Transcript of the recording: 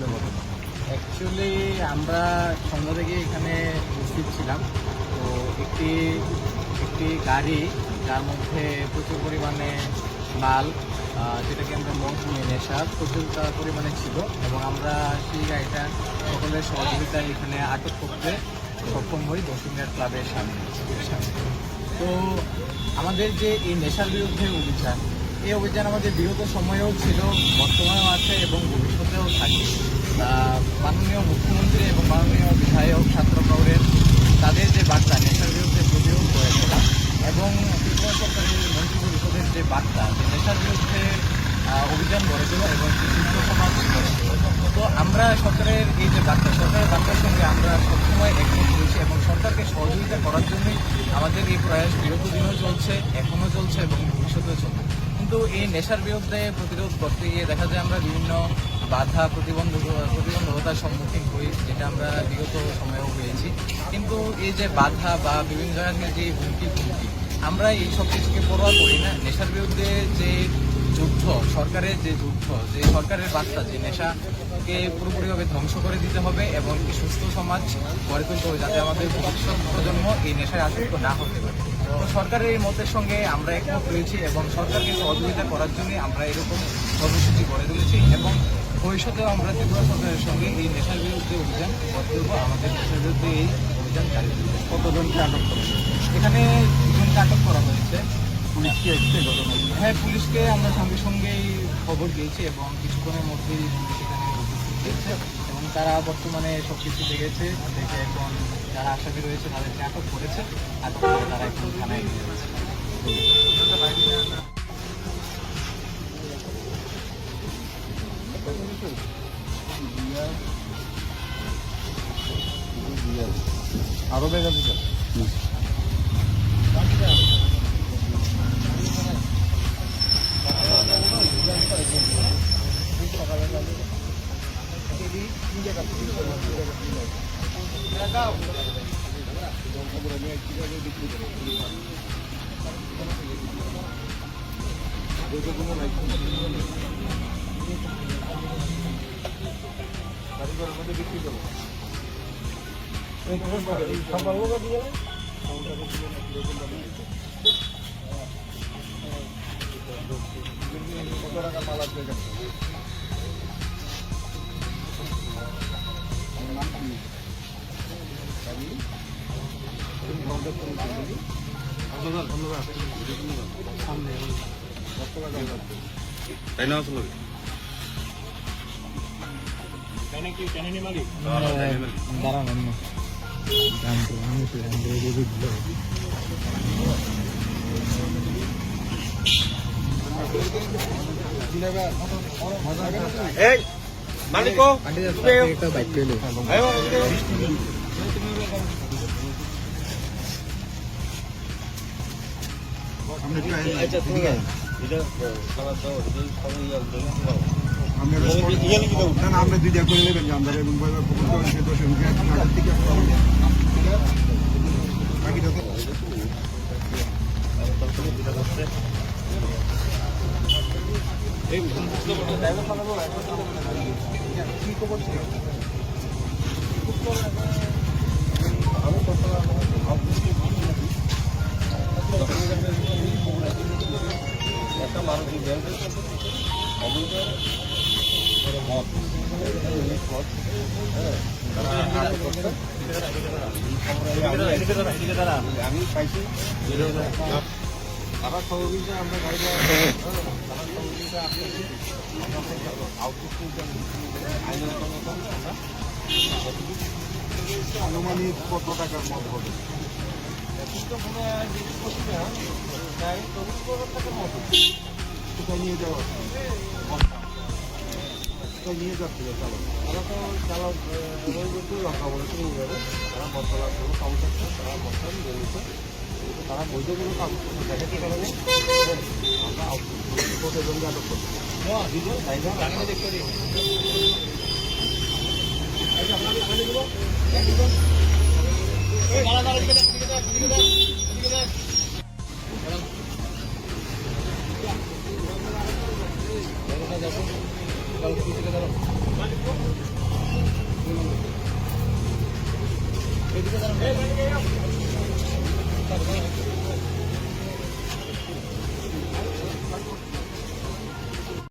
ঘটলে ঘটনা? অ্যাকচুয়ালি আমরা সন্ধ্যা থেকে এখানে উপস্থিত ছিলাম। তো একটি একটি গাড়ি, যার মধ্যে প্রচুর পরিমাণে মাল, যেটাকে আমরা মদ নিয়ে নেশা প্রচুর পরিমাণে ছিল, এবং আমরা সেই গাড়িটা সকলের সহযোগিতায় এখানে আটক করতে সক্ষম হই দক্ষিণঘাট ক্লাবের সামনে। তো আমাদের যে এই নেশার বিরুদ্ধে অভিযান, এই অভিযান আমাদের বিগত সময়েও ছিল, বর্তমানেও আছে এবং ভবিষ্যতেও থাকে। মাননীয় মুখ্যমন্ত্রী এবং মাননীয় বিধায়ক ছাত্র কংগ্রেস তাদের যে বার্তা নেশার বিরুদ্ধে প্রতিরোধ করে তোলা, এবং ত্রিপুরা সরকারের মন্ত্রী পরিষদের যে বার্তা যে নেশার বিরুদ্ধে অভিযান গড়ে তোলা এবং সুস্থ সমাজ গড়ে তোলা, তো আমরা সরকারের এই যে বার্তা, সরকারের বার্তার সঙ্গে আমরা সবসময় একমত হয়েছি এবং সরকারকে সহযোগিতা করার জন্যই আমাদের এই প্রয়াস বিগত দিনেও চলছে, এখনও চলছে এবং ভবিষ্যতেও চলবে। কিন্তু এই নেশার বিরুদ্ধে প্রতিরোধ করতে গিয়ে দেখা যায় আমরা বিভিন্ন বাধা প্রতিবন্ধকতার সম্মুখীন হই, যেটা আমরা বিগত সময়েও হয়েছি। কিন্তু এই যে বাধা বা বিভিন্ন ধরনের যে হুমকি আমরা এই সব কিছুকে পরোয়া করি না। নেশার বিরুদ্ধে যে যুদ্ধ, সরকারের যে যুদ্ধ, যে সরকারের বার্তা যে নেশাকে পুরোপুরিভাবে ধ্বংস করে দিতে হবে এবং একটি সুস্থ সমাজ গড়ে তুলতে হবে, যাতে আমাদের ভবিষ্যৎ প্রজন্ম এই নেশায় আসক্ত না হতে পারে। তো সরকারের এই মতের সঙ্গে আমরা একমত হয়েছি এবং সরকারকে সহযোগিতা করার জন্যই আমরা এরকম কর্মসূচি গড়ে তুলেছি, এবং ভবিষ্যতেও আমরা ত্রিপুরা সরকারের সঙ্গে এই নেশার বিরুদ্ধে অভিযান করতে দেবো। আমাদের নেশার বিরুদ্ধে এই অভিযান চালু করবে। কতজনকে আটক করেছে? এখানে দুজনকে আটক করা হয়েছে। পুলিশ কি এসছে ঘটনা? হ্যাঁ, পুলিশকে আমরা সঙ্গে সঙ্গেই খবর দিয়েছি এবং কিছুক্ষণের মধ্যেই পুলিশ এখানে উপস্থিত হয়েছে এবং তারা বর্তমানে সব কিছু দেখে এখন যারা আসামি রয়েছে তাদেরকে আটক করেছে। আটক করে তারা এখন থানায় নিয়ে যাচ্ছে। আরো বেগ আছে স্যার? মালিকো বাইক পেলে আমরা দুইটা করে নেবেন যে আমরা এবং একটা মানসিক ব্যাংকের আমি পাইছি তারা সহযোগিতা আমরা গাড়ি আনুমানিক কত টাকার মত হবে? কোথায় নিয়ে যাওয়া? কোথায় নিয়ে যাচ্ছিল চালক? তারা তো চালক রক্ষা বলেছে নিয়ে যাবে। তারা বর্তমান কোনো সমস্যা তারা বর্তমান নিয়ে নিচ্ছে, তারা বৈধ কোনো কাগজপত্র দেখাতে পারেনি। আমরা প্রতিজনকে আটক করছি। দাঁড়াও। ওইদিকে